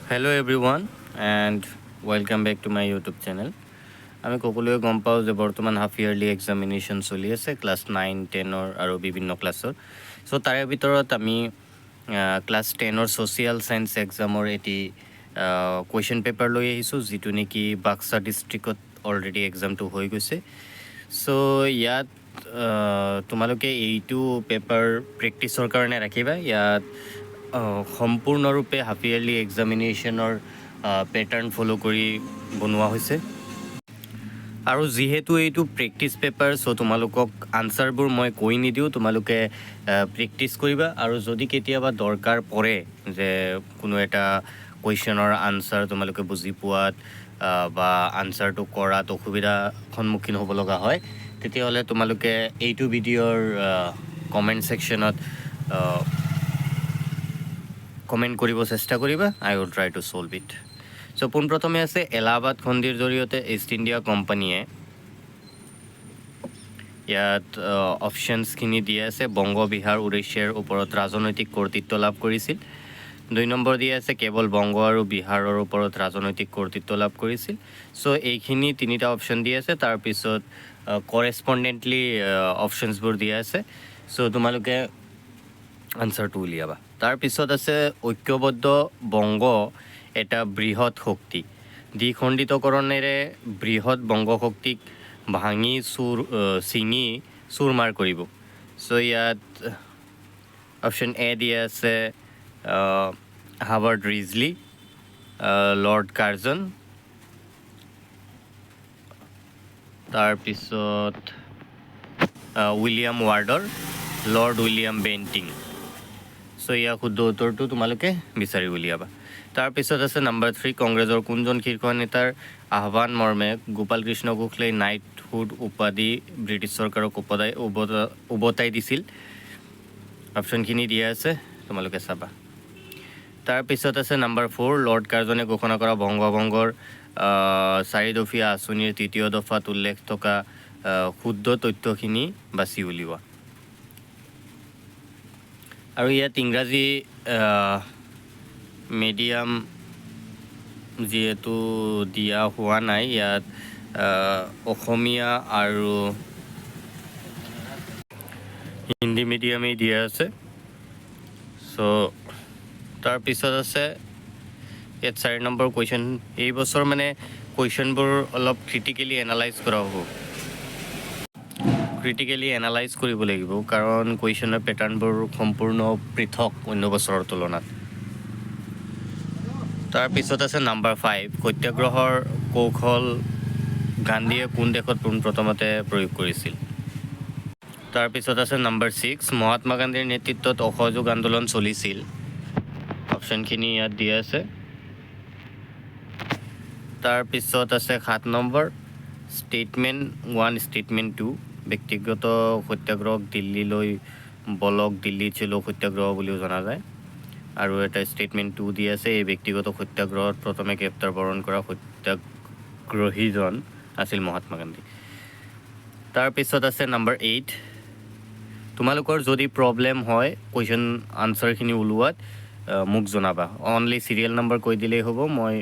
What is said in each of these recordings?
Hello everyone and welcome back to my YouTube channel. আমি সকলোৱে গম পাওঁ যে বৰ্তমান হাফ ইয়াৰলি এক্সামিনেশ্যন চলি আছে ক্লাছ 9, 10 আৰু বিভিন্ন ক্লাছৰ। চ' তাৰে ভিতৰত আমি ক্লাছ 10 ছ'চিয়েল ছায়েন্স এক্সামৰ এটি কুৱেশ্যন পেপাৰ লৈ আহিছোঁ, যিটো নেকি বাক্সা ডিষ্ট্ৰিক্টত অলৰেডি এক্সামটো হৈ গৈছে। চ' ইয়াত তোমালোকে এইটো পেপাৰ প্ৰেক্টিছৰ কাৰণে ৰাখিবা। ইয়াত সম্পূৰ্ণৰূপে হাফ ইয়াৰলি এক্সামিনেশ্যনৰ পেটাৰ্ণ ফ'ল' কৰি বনোৱা হৈছে। আৰু যিহেতু এইটো প্ৰেক্টিছ পেপাৰ, চ' তোমালোকক আনচাৰবোৰ মই কৈ নিদিওঁ, তোমালোকে প্ৰেক্টিছ কৰিবা। আৰু যদি কেতিয়াবা দৰকাৰ পৰে যে কোনো এটা কুৱেশ্যনৰ আনচাৰ তোমালোকে বুজি পোৱাত বা আনচাৰটো কৰাত অসুবিধাৰ সন্মুখীন হ'ব লগা হয়, তেতিয়াহ'লে তোমালোকে এইটো ভিডিঅ'ৰ কমেণ্ট ছেকশ্যনত কমেণ্ট কৰিব চেষ্টা কৰিবা। I will try to solve it. So' পোনপ্ৰথমে আছে এলাহাবাদ সন্ধিৰ জৰিয়তে ইষ্ট ইণ্ডিয়া কোম্পানীয়ে, ইয়াত অপশ্যনছখিনি দিয়া আছে। বংগ, বিহাৰ, উৰিষ্যাৰ ওপৰত ৰাজনৈতিক কৰ্তৃত্ব লাভ কৰিছিল। 2 নম্বৰ দিয়া আছে কেৱল বংগ আৰু বিহাৰৰ ওপৰত ৰাজনৈতিক কৰ্তৃত্ব লাভ কৰিছিল। চ' এইখিনি 3টা অপশ্যন দিয়া আছে। তাৰপিছত কৰেছপণ্ডেণ্টলি অপশ্যনছবোৰ দিয়া আছে। চ' তোমালোকে আনচাৰটো উলিয়াবা। তাৰপিছত আছে ঐক্যবদ্ধ বংগ এটা বৃহৎ শক্তি, দ্বিখণ্ডিতকৰণেৰে বৃহৎ বংগ শক্তিক ভাঙি ছিঙি চুৰমাৰ কৰিব। চ' ইয়াত অপশ্যন এ দিয়া আছে হাৱাৰ্ড ৰিজলি, লৰ্ড কাৰ্জন, তাৰপিছত উইলিয়াম ৱাৰ্ডৰ, লৰ্ড উইলিয়াম বেণ্টিং। চ' ইয়াৰ শুদ্ধ উত্তৰটো তোমালোকে বিচাৰি উলিয়াবা। তাৰপিছত আছে নম্বৰ 3, কংগ্ৰেছৰ কোনজন শীৰ্ষ নেতাৰ আহ্বান মৰ্মে গোপাল কৃষ্ণ গোখলেই নাইটহুড উপাধি ব্ৰিটিছ চৰকাৰক উভতাই দিছিল। অপশ্যনখিনি দিয়া আছে, তোমালোকে চাবা। তাৰপিছত আছে নম্বৰ 4, লৰ্ড কাৰ্জনে ঘোষণা কৰা বংগভংগৰ 4 দফীয়া আঁচনিৰ 3য় দফাত উল্লেখ থকা শুদ্ধ তথ্যখিনি বাছি উলিওৱা। আৰু ইয়াত ইংৰাজী মিডিয়াম যিহেতু দিয়া হোৱা নাই, ইয়াত অসমীয়া আৰু হিন্দী মিডিয়ামেই দিয়া আছে। চ' তাৰপিছত আছে ইয়াত 4 নম্বৰ কুৱেশ্যন। এই বছৰ মানে কুৱেশ্যনবোৰ অলপ ক্ৰিটিকেলি এনালাইজ কৰা হ'ব। ক্ৰিটিকেলি এনালাইজ কৰিব লাগিব, কাৰণ কুৱেশ্যনৰ পেটাৰ্ণবোৰ সম্পূৰ্ণ পৃথক অন্য বছৰৰ তুলনাত। তাৰপিছত আছে নম্বৰ 5, সত্যাগ্ৰহৰ কৌশল গান্ধীয়ে কোন দেশত পোনপ্ৰথমতে প্ৰয়োগ কৰিছিল। তাৰপিছত আছে নম্বৰ 6, মহাত্মা গান্ধীৰ নেতৃত্বত অসহযোগ আন্দোলন চলিছিল। অপশ্যনখিনি ইয়াত দিয়া আছে। তাৰপিছত আছে 7 নম্বৰ, ষ্টেটমেণ্ট 1, ষ্টেটমেণ্ট 2, ব্যক্তিগত সত্যাগ্ৰহক দিল্লীলৈ বলক দিল্লী চলো সত্যাগ্ৰহ বুলিও জনা যায়। আৰু এটা ষ্টেটমেণ্ট 2 দিয়া আছে, এই ব্যক্তিগত সত্যাগ্ৰহত প্ৰথমে গ্ৰেপ্তাৰ বৰণ কৰা সত্যাগ্ৰহীজন আছিল মহাত্মা গান্ধী। তাৰপিছত আছে নম্বৰ 8, তোমালোকৰ যদি প্ৰব্লেম হয় কুৱেশ্যন আনচাৰখিনি ওলোৱাত, মোক জনাবা। অনলি চিৰিয়েল নম্বৰ কৈ দিলেই হ'ব, মই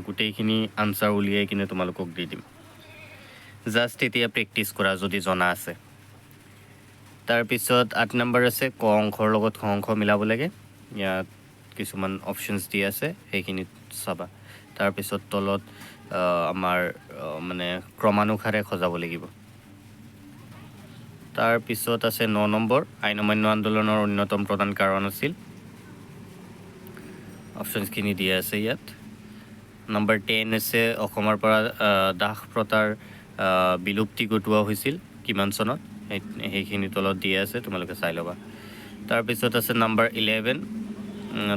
গোটেইখিনি আনচাৰ উলিয়াই কিনে তোমালোকক দি দিম। জাষ্ট এতিয়া প্ৰেক্টিছ কৰা যদি জনা আছে। তাৰপিছত 8 নম্বৰ আছে ক অংশৰ লগত খ অংশ মিলাব লাগে। ইয়াত কিছুমান অপশ্যনছ দি আছে, সেইখিনি চাবা। তাৰপিছত তলত আমাৰ মানে ক্ৰমানুসাৰে সজাব লাগিব। তাৰপিছত আছে 9 নম্বৰ, আইন অমান্য আন্দোলনৰ অন্যতম প্ৰধান কাৰণ আছিল। অপশ্যনছখিনি দিয়া আছে ইয়াত। নম্বৰ 10 আছে অসমৰ পৰা দাস প্ৰথাৰ বিলুপ্তি ঘটোৱা হৈছিল কিমান চনত, সেইখিনি তলত দিয়া আছে, তোমালোকে চাই ল'বা। তাৰপিছত আছে নম্বৰ 11,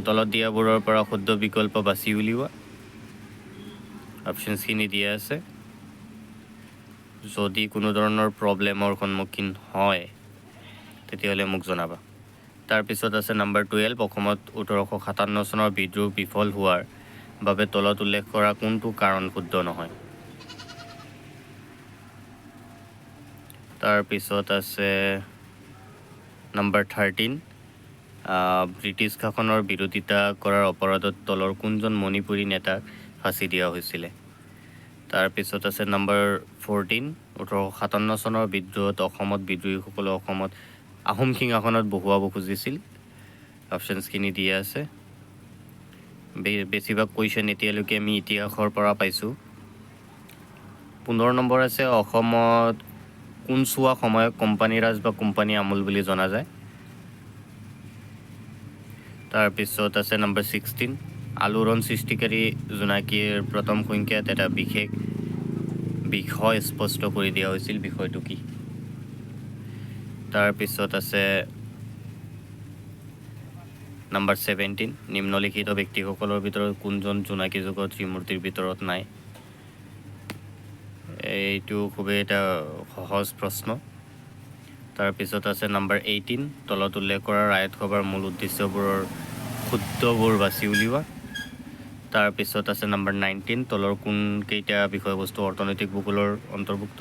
তলত দিয়াবোৰৰ পৰা শুদ্ধ বিকল্প বাছি উলিওৱা। অপশ্যনছখিনি দিয়া আছে। যদি কোনো ধৰণৰ প্ৰব্লেমৰ সন্মুখীন হয় তেতিয়াহ'লে মোক জনাবা। তাৰপিছত আছে নম্বৰ 12, অসমত 1857 চনৰ বিদ্ৰোহ বিফল হোৱাৰ বাবে তলত উল্লেখ কৰা কোনটো কাৰণ শুদ্ধ নহয়। তাৰপিছত আছে নম্বৰ 13, ব্ৰিটিছ শাসনৰ বিৰোধিতা কৰাৰ অপৰাধত তলৰ কোনজন মণিপুৰী নেতাক ফাঁচি দিয়া হৈছিলে? তাৰপিছত আছে নম্বৰ 14, 1857 চনৰ বিদ্ৰোহত অসমত বিদ্ৰোহীসকলে অসমত আহোম সিংহাসনত বহুৱাব খুজিছিল। অপশ্যনছখিনি দিয়া আছে। বেছিভাগ কুৱেশ্যন এতিয়ালৈকে আমি ইতিহাসৰ পৰা পাইছোঁ। 15 নম্বৰ আছে অসমত কোনছোৱা সময়ক কোম্পানীৰাজ বা কোম্পানী আমোল বুলি জনা যায়? তাৰপিছত আছে নম্বৰ 16, আলোড়ন সৃষ্টিকাৰী জোনাকীৰ প্ৰথম সংখ্যাত এটা বিশেষ বিষয় স্পষ্ট কৰি দিয়া হৈছিল, বিষয়টো কি? তাৰপিছত আছে নম্বৰ 17, নিম্নলিখিত ব্যক্তিসকলৰ ভিতৰত কোনজন জোনাকী যুগৰ ত্ৰিমূৰ্তিৰ ভিতৰত নাই? এইটো খুবেই এটা সহজ প্ৰশ্ন। তাৰপিছত আছে নম্বৰ 18, তলত উল্লেখ কৰা ৰায়ত সভাৰ মূল উদ্দেশ্যবোৰৰ শুদ্ধবোৰ বাছি উলিওৱা। তাৰপিছত আছে নম্বৰ 19, তলৰ কোনকেইটা বিষয়বস্তু অৰ্থনৈতিক ভূগোলৰ অন্তৰ্ভুক্ত?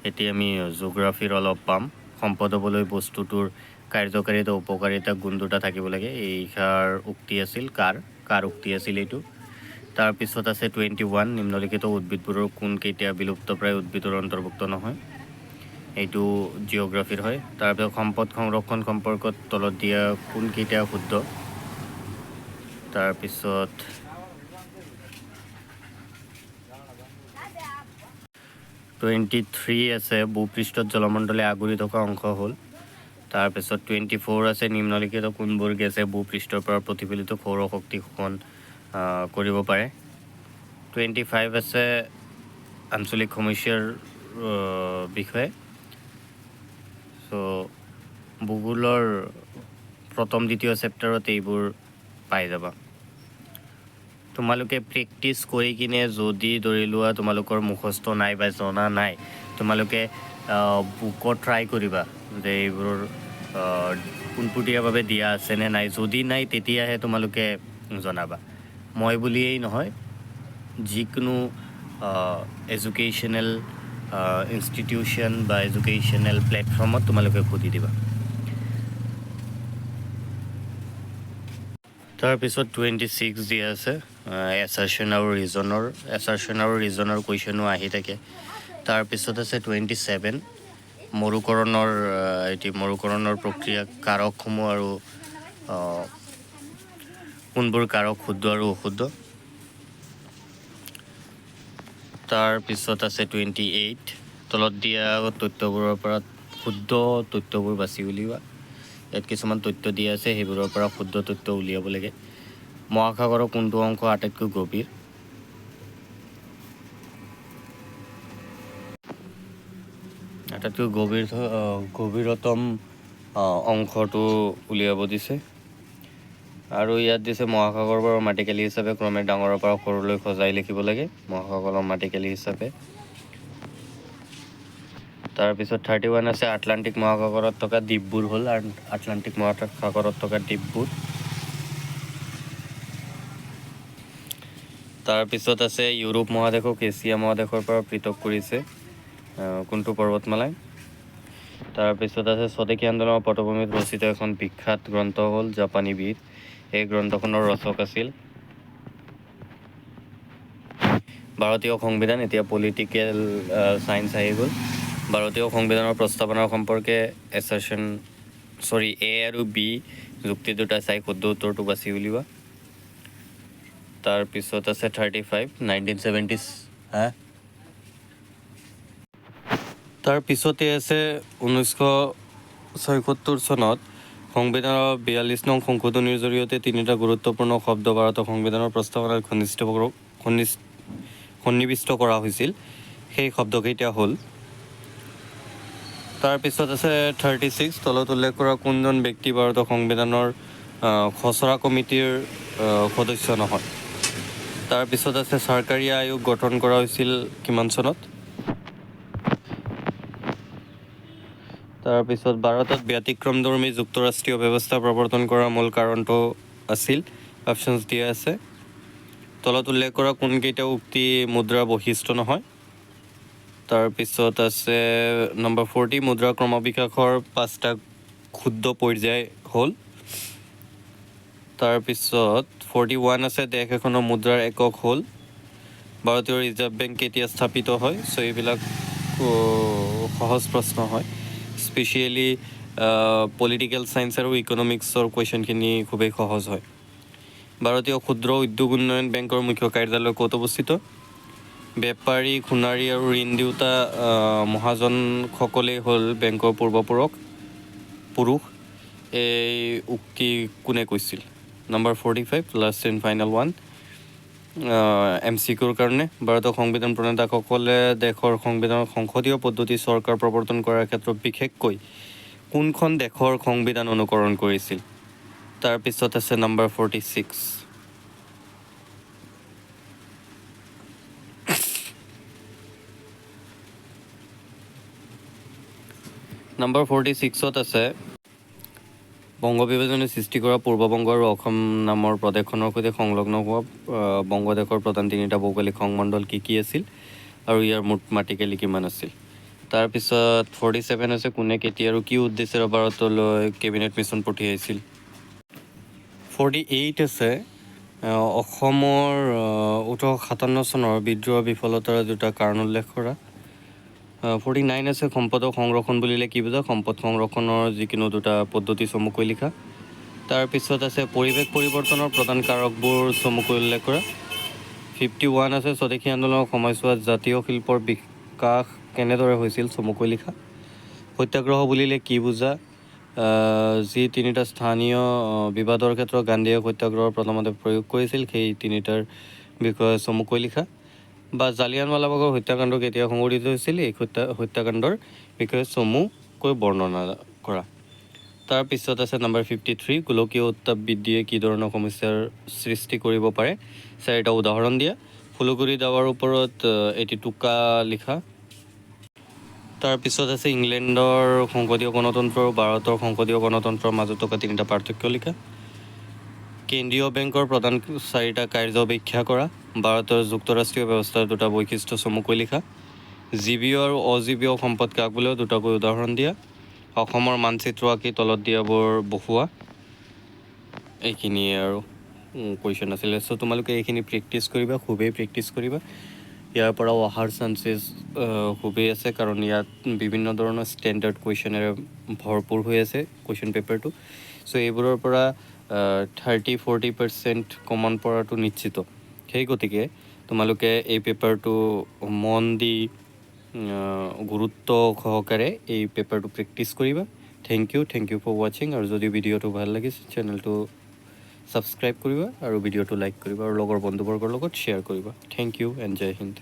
এতিয়া আমি জিঅ'গ্ৰাফীৰ অলপ পাম। সম্পদ হ'বলৈ বস্তুটোৰ কাৰ্যকাৰিতা উপকাৰিতা গুণ দুটা থাকিব লাগে। এইষাৰ উক্তি আছিল কাৰ উক্তি আছিল এইটো? তাৰপিছত আছে 21, নিম্নলিখিত উদ্ভিদবোৰৰ কোনকেইটা বিলুপ্তপ্ৰায় উদ্ভিদৰ অন্তৰ্ভুক্ত নহয়? এইটো জিঅ'গ্ৰাফীৰ হয়। তাৰপিছত সম্পদ সংৰক্ষণ সম্পৰ্কত তলত দিয়া কোনকেইটা শুদ্ধ? তাৰপিছত 23 আছে ভূপৃষ্ঠত জলমণ্ডলে আগুৰি থকা অংশ হ'ল। তাৰপিছত 24 আছে নিম্নলিখিত কোনবোৰ গেছে ভূপৃষ্ঠৰ পৰা প্ৰতিফলিত সৌৰশক্তি শোষণ কৰিব পাৰে? 25 আছে আঞ্চলিক সমস্যাৰ বিষয়ে। চ' ভূগোলৰ প্ৰথম দ্বিতীয় চেপ্টাৰত এইবোৰ পাই যাবা। তোমালোকে প্ৰেক্টিছ কৰি কিনে যদি ধৰি লোৱা তোমালোকৰ মুখস্থ নাই বা জনা নাই, তোমালোকে বুকত ট্ৰাই কৰিবা যে এইবোৰ পোনপটীয়াভাৱে দিয়া আছেনে নাই। যদি নাই তেতিয়াহে তোমালোকে জনাবা। মই বুলিয়েই নহয়, যিকোনো এডুকেশ্যনেল ইনষ্টিটিউশ্যন বা এডুকেশ্যনেল প্লেটফৰ্মত তোমালোকে সুধি দিবা। তাৰপিছত 26 দিয়া আছে এছাৰশ্যন আৰু ৰিজনৰ কুৱেশ্যনো আহি থাকে। তাৰপিছত আছে 27, মৰুকৰণৰ প্ৰক্ৰিয়া কাৰকসমূহ আৰু কোনবোৰ কাৰক শুদ্ধ আৰু অশুদ্ধ? তাৰপিছত আছে 28, তলত দিয়া তথ্যবোৰৰ পৰা শুদ্ধ তথ্যবোৰ বাছি উলিওৱা। ইয়াত কিছুমান তথ্য দিয়া আছে, সেইবোৰৰ পৰা শুদ্ধ তথ্য উলিয়াব লাগে। মহাসাগৰৰ কোনটো অংশ আটাইতকৈ গভীৰ? আটাইতকৈ গভীৰতম অংশটো উলিয়াব দিছে। আৰু ইয়াত দিছে মহাসাগৰৰ মাটিকালি হিচাপে ক্ৰমে ডাঙৰৰ পৰা সৰুলৈ সজাই লিখিব লাগে মহাসাগৰৰ মাটিকালি হিচাপে। তাৰপিছত 31 আছে আটলাণ্টিক মহাসাগৰত থকা দ্বীপবোৰ হ'ল আটলাণ্টিক মহাসাগৰত থকা দ্বীপবোৰ। তাৰপিছত আছে ইউৰোপ মহাদেশক এছিয়া মহাদেশৰ পৰা পৃথক কৰিছে কোনটো পৰ্বতমালাই? তাৰপিছত আছে স্বদেশী আন্দোলনৰ পটভূমিত ৰচিত এখন বিখ্যাত গ্ৰন্থ হ'ল জাপানী বীৰ। এই গ্ৰন্থখনৰ ৰচক আছিল ভাৰতীয় সংবিধান। এতিয়া পলিটিকেল চায়েন্স আহি গ'ল। ভাৰতীয় সংবিধানৰ প্ৰস্তাৱনাৰ সম্পৰ্কে এ আৰু বি যুক্তি দুটা চাই শুদ্ধ উত্তৰটো বাছি উলিওৱা। তাৰপিছত আছে 35, 1970s তাৰপিছতে আছে 1976 চনত সংবিধানৰ 42 নং সংশোধনীৰ জৰিয়তে তিনিটা গুৰুত্বপূৰ্ণ শব্দ ভাৰতৰ সংবিধানৰ প্ৰস্তাৱনাত সন্নিৱিষ্ট কৰা হৈছিল। সেই শব্দকেইটা হ'ল। তাৰপিছত আছে 36, তলত উল্লেখ কৰা কোনজন ব্যক্তি ভাৰতৰ সংবিধানৰ খচৰা কমিটিৰ সদস্য নহয়? তাৰপিছত আছে চৰকাৰী আয়োগ গঠন কৰা হৈছিল কিমান চনত? তাৰপিছত ভাৰতত ব্যতিক্ৰমধৰ্মী যুক্তৰাষ্ট্ৰীয় ব্যৱস্থা প্ৰৱৰ্তন কৰাৰ মূল কাৰণটো আছিল। অপশ্যনছ দিয়া আছে। তলত উল্লেখ কৰা কোনকেইটা উক্তি মুদ্ৰাৰ বৈশিষ্ট্য নহয়? তাৰপিছত আছে নম্বৰ 40 মুদ্ৰা ক্ৰমবিকাশৰ 5টা ক্ষুদ্ৰ পৰ্যায় হ'ল। তাৰপিছত 41 আছে দেশ এখনৰ মুদ্ৰাৰ একক হ'ল। ভাৰতীয় ৰিজাৰ্ভ বেংক কেতিয়া স্থাপিত হয়? চ' এইবিলাক সহজ প্ৰশ্ন হয়। স্পেচিয়েলি পলিটিকেল ছায়েন্স আৰু ইকনমিক্সৰ কুৱেশ্যনখিনি খুবেই সহজ হয়। ভাৰতীয় ক্ষুদ্ৰ উদ্যোগ উন্নয়ন বেংকৰ মুখ্য কাৰ্যালয় ক'ত অৱস্থিত? বেপাৰী, সোণাৰী আৰু ঋণ দিওঁতা মহাজনসকলেই হ'ল বেংকৰ পুৰুষ। এই উক্তি কোনে কৈছিল? Number 45 last and final one. MCQৰ কাৰণে ভাৰতৰ সংবিধান প্ৰণেতাসকলে দেশৰ সংসদীয় পদ্ধতি চৰকাৰ প্ৰৱৰ্তন কৰাৰ ক্ষেত্ৰত বিশেষকৈ কোনখন দেশৰ সংবিধান অনুকৰণ কৰিছিল? তাৰপিছত আছে নম্বৰ 46। নম্বৰ 46ত আছে বংগ বিভাজনে সৃষ্টি কৰা পূৰ্ববংগ আৰু অসম নামৰ প্ৰদেশখনৰ সৈতে সংলগ্ন হোৱা বংগদেশৰ প্ৰধান 3টা ভৌগোলিক সংমণ্ডল কি আছিল আৰু ইয়াৰ মুঠ মাটিকালি কিমান আছিল? তাৰপিছত 47 আছে কোনে কেতিয়া আৰু কি উদ্দেশ্যেৰে ভাৰতলৈ কেবিনেট মিছন পঠিয়াইছিল? 48 আছে অসমৰ 1857 চনৰ বিদ্ৰোহ বিফলতাৰ 2টা কাৰণ উল্লেখ কৰা। 49 আছে সম্পদক সংৰক্ষণ বুলিলে কি বুজা? সম্পদ সংৰক্ষণৰ যিকোনো 2টা পদ্ধতি চমুকৈ লিখা। তাৰপিছত আছে পৰিৱেশ পৰিৱৰ্তনৰ প্ৰধান কাৰকবোৰ চমুকৈ উল্লেখ কৰা। 51 আছে স্বদেশী আন্দোলনৰ সময়ছোৱাত জাতীয় শিল্পৰ বিকাশ কেনেদৰে হৈছিল চমুকৈ লিখা। সত্যাগ্ৰহ বুলিলে কি বুজা? যি 3টা স্থানীয় বিবাদৰ ক্ষেত্ৰত গান্ধীয়ে সত্যাগ্ৰহৰ প্ৰথমতে প্ৰয়োগ কৰিছিল সেই 3টাৰ বিষয়ে চমুকৈ লিখা। বা জালিয়ানৱালাবাগৰ হত্যাকাণ্ড কেতিয়া সংঘটিত হৈছিল এই হত্যাকাণ্ডৰ বিষয়ে চমুকৈ বৰ্ণনা কৰা। তাৰপিছত আছে নম্বৰ 53 গোলকীয় উত্তাপ বৃদ্ধিয়ে কি ধৰণৰ সমস্যাৰ সৃষ্টি কৰিব পাৰে? 4টা উদাহৰণ দিয়া। ফুলগুৰি দাৱাৰ ওপৰত এটি টোকা লিখা। তাৰপিছত আছে ইংলেণ্ডৰ সংসদীয় গণতন্ত্ৰ আৰু ভাৰতৰ সংসদীয় গণতন্ত্ৰৰ মাজত থকা 3টা পাৰ্থক্য লিখা। কেন্দ্ৰীয় বেংকৰ প্ৰধান 4টা কাৰ্য ব্যাখ্যা কৰা। ভাৰতৰ যুক্তৰাষ্ট্ৰীয় ব্যৱস্থাৰ 2টা বৈশিষ্ট্য চমুকৈ লিখা। জীৱীয় আৰু অজীৱীয় সম্পদ কাক বোলে 2টাকৈ উদাহৰণ দিয়া। অসমৰ মানচিত্ৰ আঁকি তলত দিয়াবোৰ বহুৱা। এইখিনিয়ে আৰু কুৱেশ্যন আছিলে। চ' তোমালোকে এইখিনি প্ৰেক্টিছ কৰিবা, খুবেই প্ৰেক্টিছ কৰিবা। ইয়াৰ পৰাও অহাৰ চান্সেছ খুবেই আছে কাৰণ ইয়াত বিভিন্ন ধৰণৰ ষ্টেণ্ডাৰ্ড কুৱেশ্যনেৰে ভৰপূৰ হৈ আছে কুৱেশ্যন পেপাৰটো। চ' এইবোৰৰ পৰা 30-40% কমন পৰাটো নিশ্চিত। সেই গতিকে তোমালোকে এই পেপাৰটো মন দি গুৰুত্ব সহকাৰে এই পেপাৰটো প্ৰেক্টিছ কৰিবা। থেংক ইউ ফৰ ৱাচিং। আৰু যদি ভিডিঅ'টো ভাল লাগিছে চেনেলটো ছাবস্ক্ৰাইব কৰিবা আৰু ভিডিঅ'টো লাইক কৰিবা আৰু লগৰ বন্ধুবৰ্গৰ লগত শ্বেয়াৰ কৰিবা। Thank you and Jai Hind.